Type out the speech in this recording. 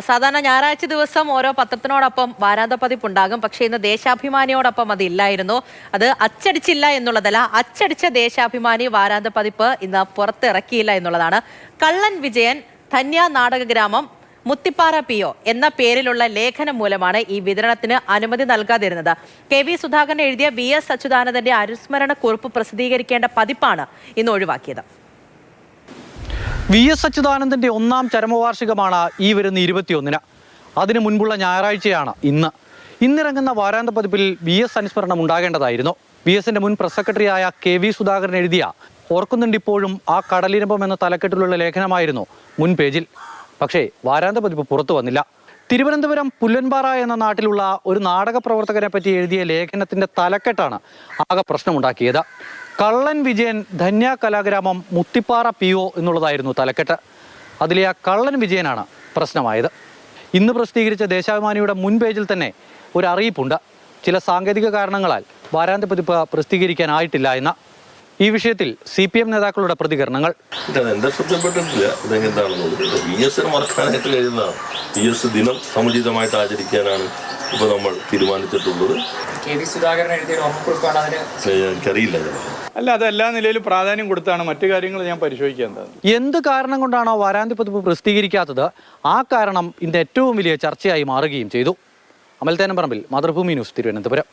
സാധാരണ ഞായറാഴ്ച ദിവസം ഓരോ പത്രത്തിനോടൊപ്പം വാരാന്ത പതിപ്പുണ്ടാകും. പക്ഷേ ഇന്ന് ദേശാഭിമാനിയോടൊപ്പം അതില്ലായിരുന്നു. അത് അച്ചടിച്ചില്ല എന്നുള്ളതല്ല, അച്ചടിച്ച ദേശാഭിമാനി വാരാന്ത പതിപ്പ് ഇന്ന് പുറത്തിറക്കിയില്ല എന്നുള്ളതാണ്. കള്ളൻ വിജയൻ ധന്യ നാടകഗ്രാമം മുത്തിപ്പാറ PO എന്ന പേരിലുള്ള ലേഖനം മൂലമാണ് ഈ വിതരണത്തിന് അനുമതി നൽകാതിരുന്നത്. KV സുധാകരൻ എഴുതിയ VS അച്യുതാനന്ദന്റെ അനുസ്മരണ കുറിപ്പ് പ്രസിദ്ധീകരിക്കേണ്ട പതിപ്പാണ് ഇന്ന് ഒഴിവാക്കിയത്. VS അച്യുതാനന്ദന്റെ 1ാം ചരമവാർഷികമാണ് ഈ വരുന്ന 21-ന്. അതിനു മുൻപുള്ള ഞായറാഴ്ചയാണ് ഇന്നിറങ്ങുന്ന വാരാന്ത പതിപ്പിൽ VS അനുസ്മരണം ഉണ്ടാകേണ്ടതായിരുന്നു. VSന്റെ മുൻ പ്രസ് സെക്രട്ടറിയായ KV സുധാകരൻ എഴുതിയ ഓർക്കുന്നുണ്ടിപ്പോഴും ആ കടലിരമ്പം എന്ന തലക്കെട്ടിലുള്ള ലേഖനമായിരുന്നു മുൻ പേജിൽ. പക്ഷേ വാരാന്ത പതിപ്പ് പുറത്തു വന്നില്ല. തിരുവനന്തപുരം പുല്ലൻപാറ എന്ന നാട്ടിലുള്ള ഒരു നാടക പ്രവർത്തകനെ പറ്റി എഴുതിയ ലേഖനത്തിന്റെ തലക്കെട്ടാണ് ആകെ പ്രശ്നമുണ്ടാക്കിയത്. കള്ളൻ വിജയൻ ധന്യ കലാഗ്രാമം മുത്തിപ്പാറ PO എന്നുള്ളതായിരുന്നു തലക്കെട്ട്. അതിലെ ആ കള്ളൻ വിജയനാണ് പ്രശ്നമായത്. ഇന്ന് പ്രസിദ്ധീകരിച്ച ദേശാഭിമാനിയുടെ മുൻ പേജിൽ തന്നെ ഒരു അറിയിപ്പുണ്ട്. ചില സാങ്കേതിക കാരണങ്ങളാൽ വാരാന്ത പതിപ്പ് പ്രസിദ്ധീകരിക്കാനായിട്ടില്ല എന്ന. ഈ വിഷയത്തിൽ CPM നേതാക്കളുടെ പ്രതികരണങ്ങൾ. എന്റെ ശ്രദ്ധപ്പെട്ടിട്ടില്ല. VSന് മറക്കാനായിട്ട് കഴിയുന്നതാണ്. VS ദിനം സമുചിതമായിട്ട് ആചരിക്കാനാണ് ഇപ്പൊ നമ്മൾ തീരുമാനിച്ചിട്ടുള്ളത്. KV സുധാകരൻ എഴുതിയ ഓർമ്മക്കുറിപ്പാണ് അതിന് എനിക്കറിയില്ല. അല്ല, അത് എല്ലാ നിലയിലും പ്രാധാന്യം കൊടുത്താണ്. മറ്റു കാര്യങ്ങൾ ഞാൻ പരിശോധിക്കാൻ. എന്ത് കാരണം കൊണ്ടാണോ വാരാന്ത പതിപ്പ് പ്രസിദ്ധീകരിക്കാത്തത്, ആ കാരണം ഇന്ന് ഏറ്റവും വലിയ ചർച്ചയായി മാറുകയും ചെയ്തു. അമൽ തേനമ്പറമ്പിൽ, മാതൃഭൂമി ന്യൂസ്, തിരുവനന്തപുരം.